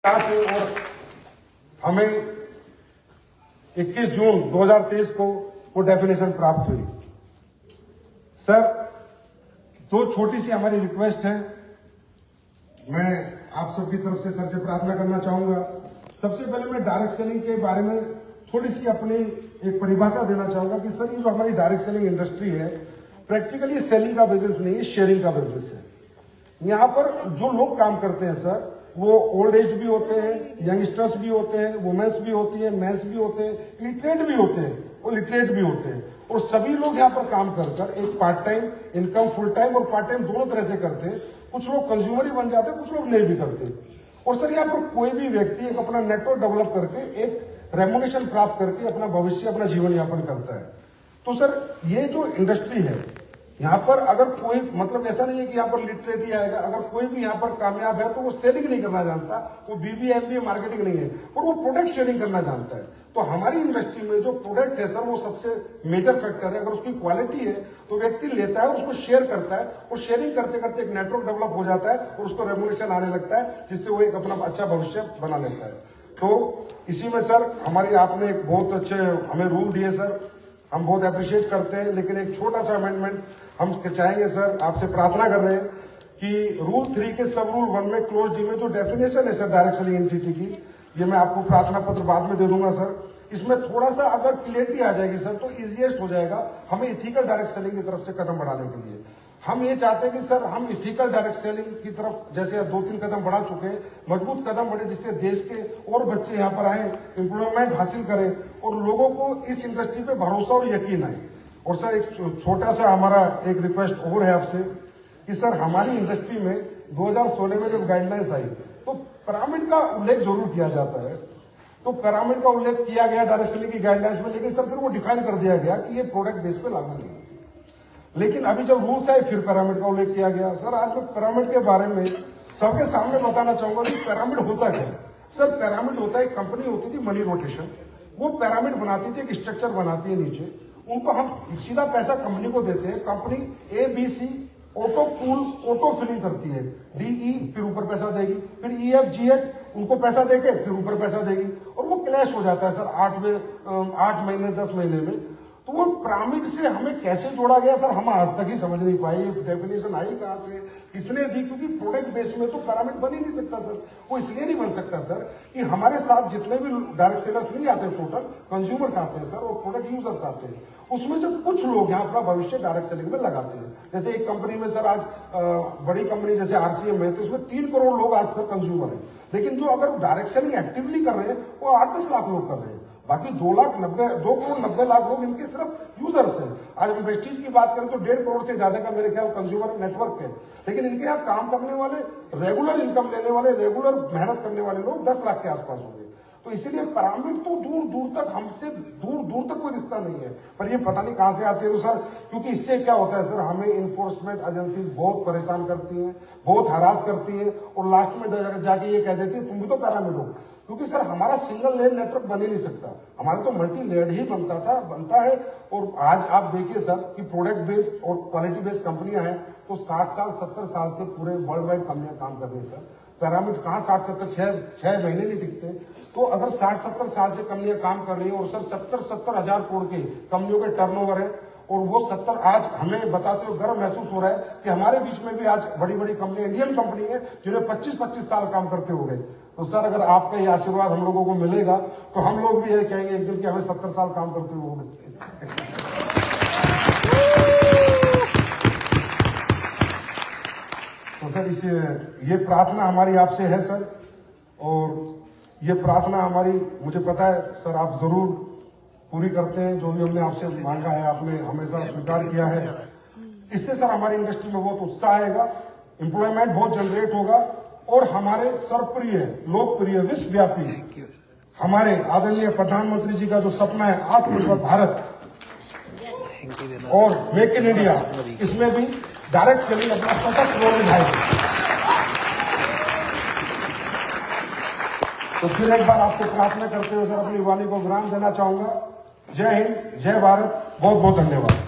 और हमें 21 जून 2023 को वो डेफिनेशन प्राप्त हुई। सर, दो छोटी सी हमारी रिक्वेस्ट है। मैं आप सबकी तरफ से सर से प्रार्थना करना चाहूंगा। सबसे पहले मैं डायरेक्ट सेलिंग के बारे में थोड़ी सी अपनी एक परिभाषा देना चाहूंगा कि सर, ये जो हमारी डायरेक्ट सेलिंग इंडस्ट्री है, प्रैक्टिकली सेलिंग का बिजनेस नहीं है, शेयरिंग का बिजनेस है। यहाँ पर जो लोग काम करते हैं सर, वो ओल्ड एज भी होते हैं, यंगस्टर्स भी होते हैं, वुमेन्स भी होती है, मेंस भी होते हैं, लिटरेट भी होते हैं और लिटरेट भी होते हैं। और सभी लोग यहाँ पर काम कर एक part time income, full time और पार्ट टाइम दोनों तरह से करते हैं। कुछ लोग कंज्यूमर ही बन जाते हैं, कुछ लोग नहीं भी करते। और सर, यहाँ पर कोई भी व्यक्ति एक अपना नेटवर्क डेवलप करके, एक रेमुनेशन प्राप्त करके अपना भविष्य, अपना जीवन यापन करता है। तो सर, ये जो इंडस्ट्री है, यहाँ पर अगर कोई, मतलब ऐसा नहीं है कि यहाँ पर लिटरेट ही आएगा। अगर कोई भी यहाँ पर कामयाब है तो वो सेलिंग नहीं करना जानता, वो बीबीए एमबीए मार्केटिंग नहीं है, और वो प्रोडक्ट शेयरिंग करना जानता है। तो हमारी इंडस्ट्री में जो प्रोडक्ट है सर, वो सबसे मेजर फैक्टर है। अगर उसकी क्वालिटी है तो व्यक्ति लेता है और उसको शेयर करता है, और शेयरिंग करते करते एक नेटवर्क डेवलप हो जाता है और उसको रेमुनेशन आने लगता है, जिससे वो एक अपना अच्छा भविष्य बना लेता है। तो इसी में सर, हमारी आपने एक बहुत अच्छे हमें रूल दिए सर, हम बहुत अप्रिशिएट करते हैं। लेकिन एक छोटा सा अमेंडमेंट हम चाहेंगे सर, आपसे प्रार्थना कर रहे हैं कि रूल 3 के सब रूल 1 में क्लोज डी में जो डेफिनेशन है सर डायरेक्ट सेलिंग एंटिटी की, ये मैं आपको प्रार्थना पत्र बाद में दे दूंगा सर। इसमें थोड़ा सा अगर क्लियरिटी आ जाएगी सर, तो इजीएस्ट हो जाएगा हमें इथिकल डायरेक्ट सेलिंग की तरफ से कदम बढ़ाने के लिए। हम ये चाहते हैं कि सर, हम इथिकल डायरेक्ट सेलिंग की तरफ जैसे 2-3 कदम बढ़ा चुके हैं, मजबूत कदम बढ़े, जिससे देश के और बच्चे यहाँ पर आए, एम्प्लॉयमेंट हासिल करें और लोगों को इस इंडस्ट्री पे भरोसा और यकीन आए। और सर, एक छोटा सा हमारा एक रिक्वेस्ट और है आपसे कि सर, हमारी इंडस्ट्री में 2016 में जब गाइडलाइंस आई तो पिरामिड का उल्लेख जरूर किया जाता है। तो पिरामिड का उल्लेख किया गया डायरेक्ट सेलिंग की गाइडलाइंस में, लेकिन सर फिर वो डिफाइन कर दिया गया कि ये प्रोडक्ट बेस पे लागू नहीं है। लेकिन अभी जब रूल्स आए, फिर पिरामिड का उल्लेख किया गया। सर, आज मैं पिरामिड के बारे में सबके सामने बताना चाहूंगा कि पिरामिड होता क्या है। सर, पिरामिड होता है, एक कंपनी होती थी मनी रोटेशन, वो पिरामिड बनाती थी, एक स्ट्रक्चर बनाती है नीचे, उनको हम सीधा पैसा कंपनी को देते हैं। Company ABC auto pool, auto filling करती है, DE फिर ऊपर पैसा देगी, फिर EF GH उनको पैसा देके फिर ऊपर पैसा देगी, और वो क्लैश हो जाता है सर 8 महीने 10 महीने में। तो वो पिरामिड से हमें कैसे जोड़ा गया सर, हम आज तक ही समझ नहीं पाए। डेफिनेशन आई कहां से, किसने दी? क्योंकि प्रोडक्ट बेस में तो पिरामिड बन ही नहीं सकता सर। वो इसलिए नहीं बन सकता सर कि हमारे साथ जितने भी डायरेक्ट सेलर्स नहीं आते, टोटल कंज्यूमर्स आते हैं सर, और प्रोडक्ट यूजर्स आते हैं। उसमें से कुछ लोग यहाँ अपना भविष्य डायरेक्ट सेलिंग में लगाते हैं। जैसे एक कंपनी में सर, आज बड़ी कंपनी जैसे RCM है, तो उसमें 3 करोड़ लोग आज सर कंज्यूमर है। लेकिन जो अगर डायरेक्ट सेलिंग एक्टिवली कर रहे हैं, वो 8-10 लाख लोग कर रहे हैं। बाकी 2 करोड़ 90 लाख लोग इनके सिर्फ यूजर्स हैं। आज इंडस्ट्रीज की बात करें तो 1.5 करोड़ से ज्यादा का मेरे ख्याल कंज्यूमर नेटवर्क है। लेकिन इनके यहाँ काम करने वाले, रेगुलर इनकम लेने वाले, रेगुलर मेहनत करने वाले लोग 10 लाख के आसपास होंगे। तो इसीलिए पिरामिड तो दूर दूर तक, हमसे दूर दूर तक कोई रिश्ता नहीं है। पर ये पता नहीं कहां से आती है। तो सर, क्योंकि इससे क्या होता है सर, हमें इन्फोर्समेंट एजेंसी बहुत परेशान करती हैं, बहुत हरास करती हैं, और लास्ट में जाके ये कह देती है तुम भी तो पिरामिड हो। क्योंकि सर, हमारा सिंगल लेयर नेटवर्क बन ही नहीं सकता, हमारा तो मल्टी लेयर ही बनता है। और आज आप देखिए सर कि प्रोडक्ट बेस्ड और क्वालिटी बेस्ड कंपनियां हैं, तो 60 साल 70 साल से पूरे वर्ल्ड वाइड कंपनियां काम कर रही है सर। पिरामिड कहाँ 60-70 6 महीने नहीं टिकते। तो अगर 60-70 साल से कंपनियां काम कर रही है, और सर 70 हजार करोड़ के कंपनियों के टर्नओवर है, और वो 70 आज हमें बताते हुए गर्व महसूस हो रहा है कि हमारे बीच में भी आज बड़ी बड़ी कंपनी, इंडियन कंपनी है, जिन्हें 25-25 साल काम करते हो गए। तो सर, अगर आपका ये आशीर्वाद हम लोगों को मिलेगा तो हम लोग भी ये कहेंगे एक दिन कि हमें 70 साल काम करते हुए हो गए। तो सर, इस ये प्रार्थना हमारी आपसे है सर, और ये प्रार्थना हमारी, मुझे पता है सर, आप जरूर पूरी करते हैं। जो भी हमने आपसे मांगा है, आपने हमेशा स्वीकार किया है। इससे सर हमारी इंडस्ट्री में बहुत उत्साह आएगा, एम्प्लॉयमेंट बहुत जनरेट होगा, और हमारे सर्वप्रिय, लोकप्रिय, विश्वव्यापी हमारे आदरणीय प्रधानमंत्री जी का जो सपना है आत्मनिर्भर भारत और मेक इन इंडिया, इसमें भी डायरेक्ट सेलिंग अपना सशक्त रोल निभाएगी। तो फिर एक बार आपको प्रार्थना करते हुए सर अपनी वाणी को विराम देना चाहूंगा। जय हिंद, जय भारत, बहुत बहुत धन्यवाद।